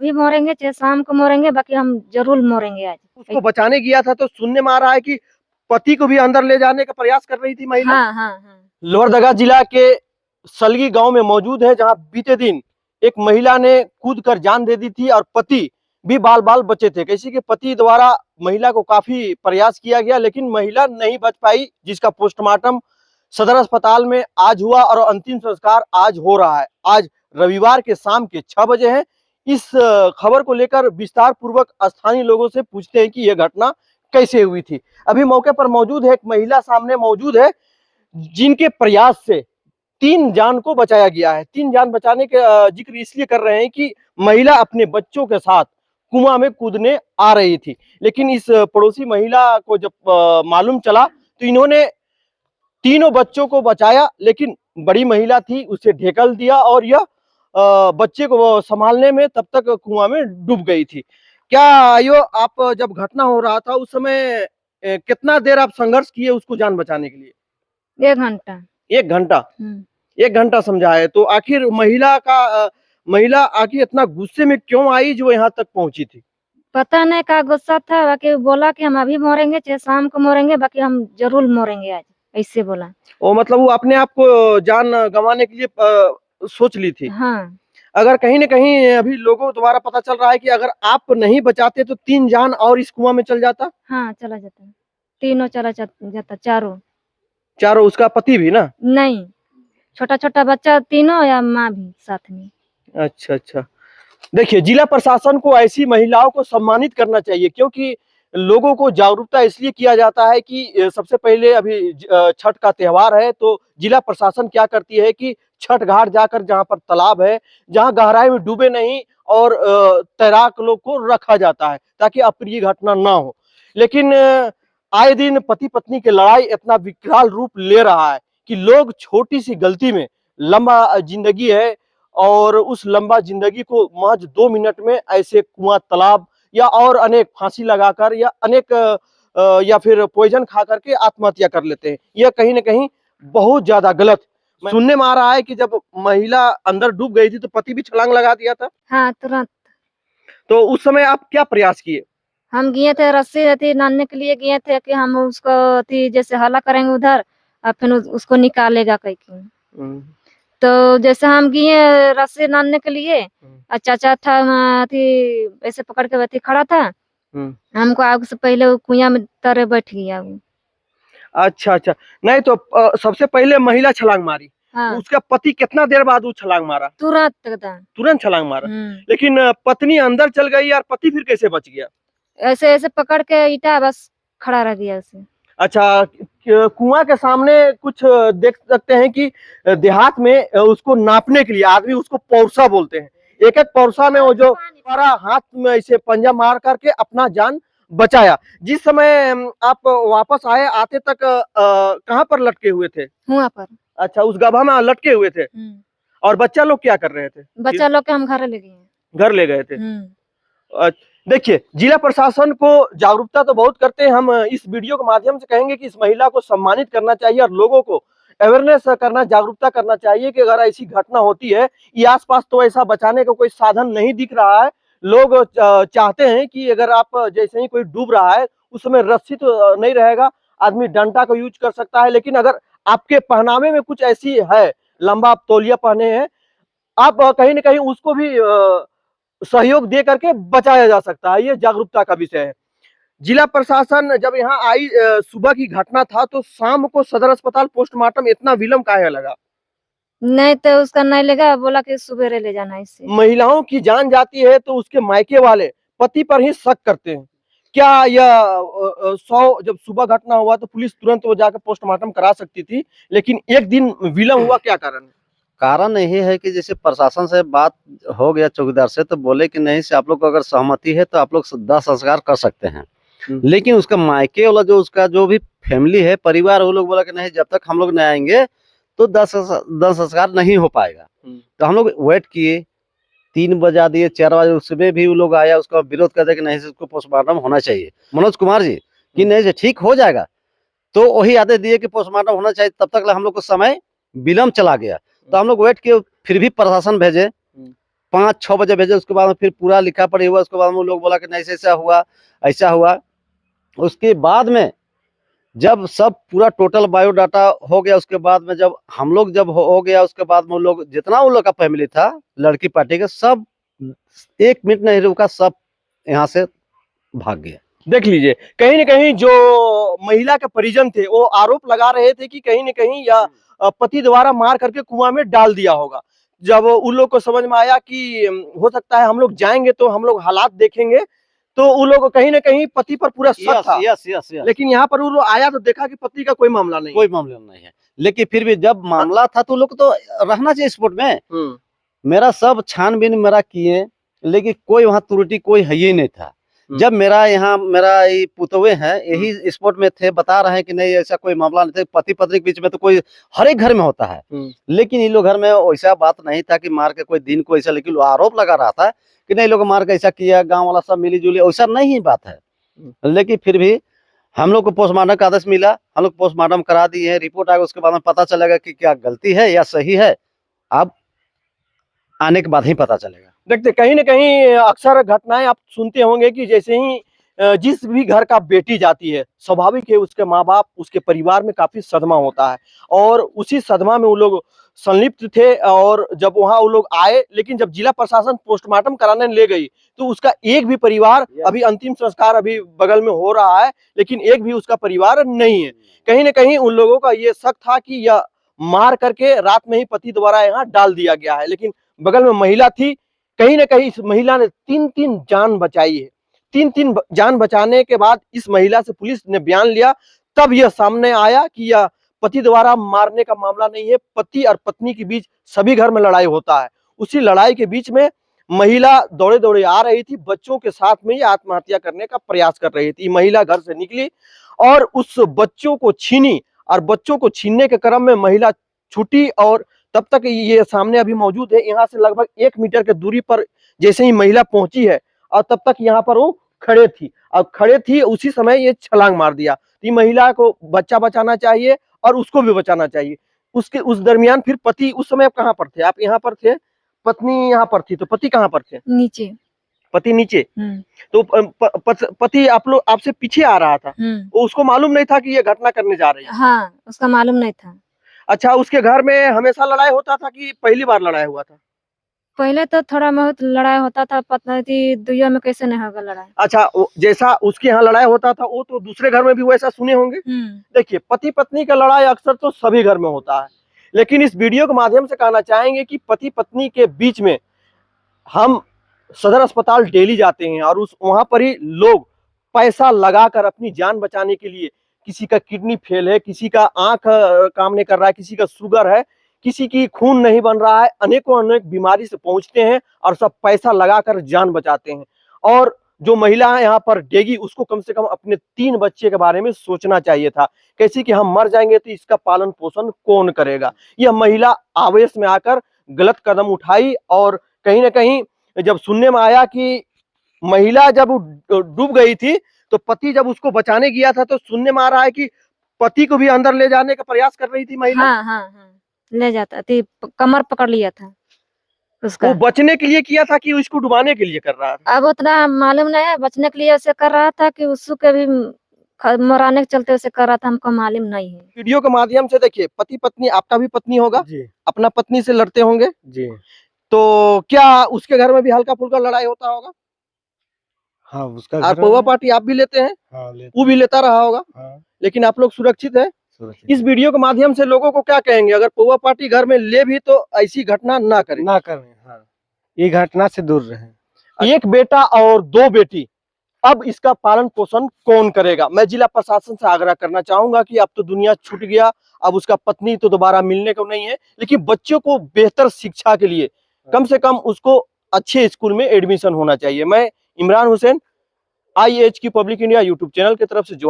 अभी मरेंगे चाहे शाम को मरेंगे, बाकी हम जरूर मरेंगे आज। उसको बचाने गया था तो सुनने में आ रहा है कि पति को भी अंदर ले जाने का प्रयास कर रही थी महिला। हाँ हाँ हाँ। लोहरदगा जिला के सलगी गांव में मौजूद है, जहां बीते दिन एक महिला ने कूद कर जान दे दी थी और पति भी बाल बाल बचे थे। किसी के पति द्वारा महिला को काफी प्रयास किया गया, लेकिन महिला नहीं बच पाई, जिसका पोस्टमार्टम सदर अस्पताल में आज हुआ और अंतिम संस्कार आज हो रहा है। आज रविवार के शाम के 6 बजे है। इस खबर को लेकर विस्तार पूर्वक स्थानीय लोगों से पूछते हैं कि यह घटना कैसे हुई थी। अभी मौके पर मौजूद है, एक महिला सामने मौजूद है जिनके प्रयास से 3 जान को बचाया गया है। 3 जान बचाने के जिक्र इसलिए कर रहे हैं कि महिला अपने बच्चों के साथ कुआं में कूदने आ रही थी, लेकिन इस पड़ोसी महिला को जब मालूम चला तो इन्होंने तीनों बच्चों को बचाया, लेकिन बड़ी महिला थी उसे ढेकल दिया और यह बच्चे को संभालने में तब तक कुआं में डूब गई थी। क्या आयो आप जब घटना हो रहा था उस समय कितना देर आप संघर्ष किए उसको जान बचाने के लिए? 1 घंटा। 1 घंटा। 1 घंटा समझा है, तो आखिर महिला आखिर इतना गुस्से में क्यों आई जो यहाँ तक पहुंची थी? पता नहीं क्या गुस्सा था, बाकी बोला कि हम अभी मरेंगे चाहे शाम को मरेंगे, बाकी हम जरूर मरेंगे आज, ऐसे बोला। वो मतलब वो अपने आप को जान गंवाने के लिए सोच ली थी। हाँ। अगर कहीं न कहीं अभी लोगों द्वारा पता चल रहा है कि अगर आप नहीं बचाते तो 3 जान और इस कुआं में चल जाता? हाँ, चला जाता। तीनों चला जाता, चारों। चारों, उसका पति भी ना? नहीं, छोटा-छोटा बच्चा तीनों या माँ भी साथ में। अच्छा, अच्छा। देखिए, जिला प्रशासन को ऐसी महिलाओं को सम्मानित करना चाहिए, क्योंकि लोगों को जागरूकता इसलिए किया जाता है कि सबसे पहले अभी छठ का त्योहार है, तो जिला प्रशासन क्या करती है कि छठ घाट जाकर जहाँ पर तालाब है, जहाँ गहराई में डूबे नहीं और तैराक लोग को रखा जाता है ताकि अप्रिय घटना ना हो। लेकिन आए दिन पति पत्नी की लड़ाई इतना विकराल रूप ले रहा है कि लोग छोटी सी गलती में, लंबा जिंदगी है और उस लंबा जिंदगी को महज 2 मिनट में ऐसे कुआं, तालाब या और अनेक फांसी लगाकर या अनेक या फिर पॉइजन खा करके आत्महत्या कर लेते हैं। यह कहीं न कहीं बहुत ज्यादा गलत। सुनने में आ रहा है कि जब महिला अंदर डूब गई थी तो पति भी छलांग लगा दिया था। हाँ, तुरंत। तो उस समय आप क्या प्रयास किए? हम गए थे, रस्सी थी नानने के लिए गए थे कि हम उसको थी जैसे हल्ला करेंगे उधर और फिर उसको निकालेगा कहीं की। तो जैसे हम गए रस्सी नानने के लिए और चाचा था थी ऐसे पकड़ के वैसे खड़ा था, हमको आग से पहले वो कुआं में तरे बैठ गया वो। अच्छा, अच्छा। नहीं तो सबसे पहले महिला छलांग मारी। हाँ। उसका पति कितना देर बाद वो छलांग मारा? तुरंत एकदम। तुरंत छलांग मारा। लेकिन पत्नी अंदर चल गई और पति फिर कैसे बच गया? ऐसे पकड़ के ईटा बस खड़ा रह गया उसे। अच्छा, कुआं के सामने कुछ देख सकते हैं कि देहात में उसको नापने के लिए आदमी उसको पौरसा बोलते हैं। एक-एक पौरसा में वो जो हमारा हाथ में ऐसे पंजा मार करके अपना जान बचाया। जिस समय आप वापस आए, आते तक कहाँ पर लटके हुए थे? हुआ पर। अच्छा, उस गड्ढा में लटके हुए थे। और बच्चा लोग क्या कर रहे थे? बच्चा लोग के हम घर ले गए। घर ले गए थे। देखिए, जिला प्रशासन को जागरूकता तो बहुत करते हैं। हम इस वीडियो के माध्यम से कहेंगे कि इस महिला को सम्मानित करना चाहिए और लोगों को अवेयरनेस करना, जागरूकता करना चाहिए कि अगर ऐसी घटना होती है, ये आसपास तो ऐसा बचाने का कोई साधन नहीं दिख रहा है। लोग चाहते हैं कि अगर आप जैसे ही कोई डूब रहा है उस समय रस्सी तो नहीं रहेगा, आदमी डंडा का यूज कर सकता है, लेकिन अगर आपके पहनावे में कुछ ऐसी है, लंबा आप तौलिया पहने हैं, आप कहीं न कहीं उसको भी सहयोग दे करके बचाया जा सकता है। ये जागरूकता का विषय है। जिला प्रशासन जब यहाँ आई, सुबह की घटना था, तो शाम को सदर अस्पताल पोस्टमार्टम इतना विलंब काहे लगा? नहीं तो उसका नहीं लेगा, बोला कि सुबेरे ले जाना इससे। महिलाओं की जान जाती है तो उसके मायके वाले पति पर ही शक करते हैं। क्या यह 100 जब सुबह घटना हुआ तो पुलिस तुरंत वो जाकर पोस्टमार्टम करा सकती थी, लेकिन एक दिन विलंब हुआ, क्या कारण है? कारण यही है कि जैसे प्रशासन से बात हो गया चौकीदार से, तो बोले कि नहीं से आप लोग को अगर सहमति है तो आप लोग दाह संस्कार कर सकते हैं। लेकिन उसका मायके वाला जो उसका जो भी फैमिली है, परिवार, वो लोग बोला कि नहीं, जब तक हम लोग नहीं आएंगे तो दाह संस्कार नहीं हो पाएगा। तो हम लोग वेट किए, 3 बजा दिए, 4 बजे सुबह भी वो लोग आया, उसका विरोध करते कि नहीं से उसको पोस्टमार्टम होना चाहिए, मनोज कुमार जी, कि नहीं से ठीक हो जाएगा। तो वही आदेश दिए कि पोस्टमार्टम होना चाहिए। तब तक हम लोग को समय विलम्ब चला गया, तो हम लोग वेट किए, फिर भी प्रशासन भेजे, 5-6 बजे भेजे, उसके बाद में फिर पूरा लिखा पढ़ी हुआ, उसके बाद में वो लोग बोला कि नहीं ऐसा हुआ, ऐसा हुआ। उसके बाद में जब सब पूरा टोटल बायोडाटा हो गया, उसके बाद में जब हम लोग जब हो गया, उसके बाद में वो लोग जितना उन लोग का फैमिली था लड़की पार्टी के, सब 1 मिनट नहीं रुका, सब यहाँ से भाग गया। देख लीजिए, कहीं न कहीं जो महिला के परिजन थे वो आरोप लगा रहे थे कि कहीं न कहीं या पति द्वारा मार करके कुआं में डाल दिया होगा। जब उन लोग को समझ में आया कि हो सकता है हम लोग जाएंगे तो हम लोग हालात देखेंगे, तो उन लोग को कहीं न कहीं पति पर पूरा शक था। यस। लेकिन यहाँ पर वो लोग आया तो देखा कि पति का कोई मामला नहीं। कोई मामला नहीं है, लेकिन फिर भी जब मामला था तो लोग तो रहना चाहिए स्पोर्ट में। मेरा सब छानबीन मेरा किए, लेकिन कोई वहाँ त्रुटि कोई है ही नहीं था। जब मेरा ये पुतवे हैं यही स्पोर्ट में थे, बता रहे हैं कि नहीं ऐसा कोई मामला नहीं था। पति पत्नी के बीच में तो कोई हर एक घर में होता है, लेकिन इन लोग घर में वैसा बात नहीं था कि मार के कोई दिन को ऐसा, लेकिन आरोप लगा रहा था कि नहीं लोग मार के ऐसा किया, गांव वाला सब मिली जुली, वैसा नहीं बात है। लेकिन फिर भी हम लोग को पोस्टमार्टम का आदेश मिला, हम लोग पोस्टमार्टम करा दिए हैं, रिपोर्ट आएगा, उसके बाद में पता चलेगा कि क्या गलती है या सही है, अब आने के बाद ही पता चलेगा। देखते कहीं न कहीं अक्सर घटनाएं आप सुनते होंगे कि जैसे ही जिस भी घर का बेटी जाती है, स्वाभाविक है उसके माँ बाप उसके परिवार में काफी सदमा होता है, और उसी सदमा में वो लोग संलिप्त थे। और जब वहां वो लोग आए, लेकिन जब जिला प्रशासन पोस्टमार्टम कराने ले गई तो उसका एक भी परिवार, अभी अंतिम संस्कार अभी बगल में हो रहा है, लेकिन एक भी उसका परिवार नहीं है। कहीं न कहीं उन लोगों का ये शक था कि यह मार करके रात में ही पति द्वारा यहाँ डाल दिया गया है। लेकिन बगल में महिला थी, कहीं न कहीं इस महिला ने 3-3 जान बचाई है। 3-3 जान बचाने के बाद इस महिला से पुलिस ने बयान लिया, तब यह सामने आया कि यह पति द्वारा मारने का मामला नहीं है। पति और पत्नी के बीच सभी घर में लड़ाई होता है। उसी लड़ाई के बीच में महिला दौड़े दौड़े आ रही थी, बच्चों के साथ में ये आत्महत्या करने का प्रयास कर रही थी। महिला घर से निकली और उस बच्चों को छीनी, और बच्चों को छीनने के क्रम में महिला छूटी, और तब तक ये सामने अभी मौजूद है। यहाँ से लगभग 1 मीटर के दूरी पर जैसे ही महिला पहुंची है, और तब तक यहाँ पर वो खड़े थी, उसी समय ये छलांग मार दिया। ये महिला को बच्चा बचाना चाहिए और उसको भी बचाना चाहिए। उस दरमियान फिर पति उस समय कहाँ पर थे? आप यहाँ पर थे, पत्नी यहाँ पर थी, तो पति कहाँ पर थे? नीचे। पति नीचे। तो पति आपसे पीछे आ रहा था, उसको मालूम नहीं था कि ये घटना करने जा रही है? हाँ, उसका मालूम नहीं था। अच्छा, उसके घर में हमेशा लड़ाई होता था कि पहली बार लड़ाई हुआ था? पहले तो थोड़ा बहुत लड़ाई होता था, पता थी दुइया में कैसे नहीं होगा लड़ाई। अच्छा, जैसा उसके यहाँ लड़ाई होता था वो तो दूसरे घर में भी वैसा सुने होंगे। देखिए, पति पत्नी का लड़ाई अक्सर तो सभी घर में होता है, लेकिन इस वीडियो के माध्यम से कहना चाहेंगे कि पति पत्नी के बीच में हम सदर अस्पताल डेली जाते हैं, और वहां पर ही लोग पैसा लगाकर अपनी जान बचाने के लिए, किसी का किडनी फेल है, किसी का आंख काम नहीं कर रहा है, किसी का शुगर है, किसी की खून नहीं बन रहा है, अनेक बीमारी से पहुंचते हैं और सब पैसा लगाकर जान बचाते हैं। और जो महिला है यहाँ पर डेगी, उसको कम से कम अपने 3 बच्चे के बारे में सोचना चाहिए था, कैसी कि हम मर जाएंगे तो इसका पालन पोषण कौन करेगा। यह महिला आवेश में आकर गलत कदम उठाई, और कहीं ना कहीं जब सुनने में आया कि महिला जब डूब गई थी तो पति जब उसको बचाने गया था, तो सुनने में आ रहा है कि पति को भी अंदर ले जाने का प्रयास कर रही थी महिला। हाँ, ले जाता थी, कमर पकड़ लिया था उसका। वो बचने के लिए किया था कि उसको डुबाने के लिए कर रहा था? अब उतना मालूम नहीं है, बचने के लिए ऐसे कर रहा था कि उसको भी मराने के चलते उसे कर रहा था, हमको मालूम नहीं है। वीडियो के माध्यम से देखिए, पति पत्नी, आपका भी पत्नी होगा जी, अपना पत्नी से लड़ते होंगे जी। तो क्या उसके घर में भी हल्का फुल्का लड़ाई होता होगा? हाँ, उसका और घर पौवा है। पार्टी आप भी लेते हैं, हाँ, वो भी लेता रहा होगा, हाँ, लेकिन आप लोग सुरक्षित है। सुरक्षित। इस वीडियो के माध्यम से लोगों को क्या कहेंगे, अगर पौवा पार्टी घर में ले भी तो ऐसी घटना ना करें? ना करें, हाँ, ये घटना से दूर रहें। एक बेटा और 2 बेटी, अब इसका पालन पोषण कौन करेगा? मैं जिला प्रशासन से आग्रह करना चाहूंगा कि अब तो दुनिया छूट गया, अब उसका पत्नी तो दोबारा मिलने को नहीं है, लेकिन बच्चों को बेहतर शिक्षा के लिए कम से कम उसको अच्छे स्कूल में एडमिशन होना चाहिए। मैं इमरान हुसैन, IAH की पब्लिक इंडिया यूट्यूब चैनल की तरफ से जो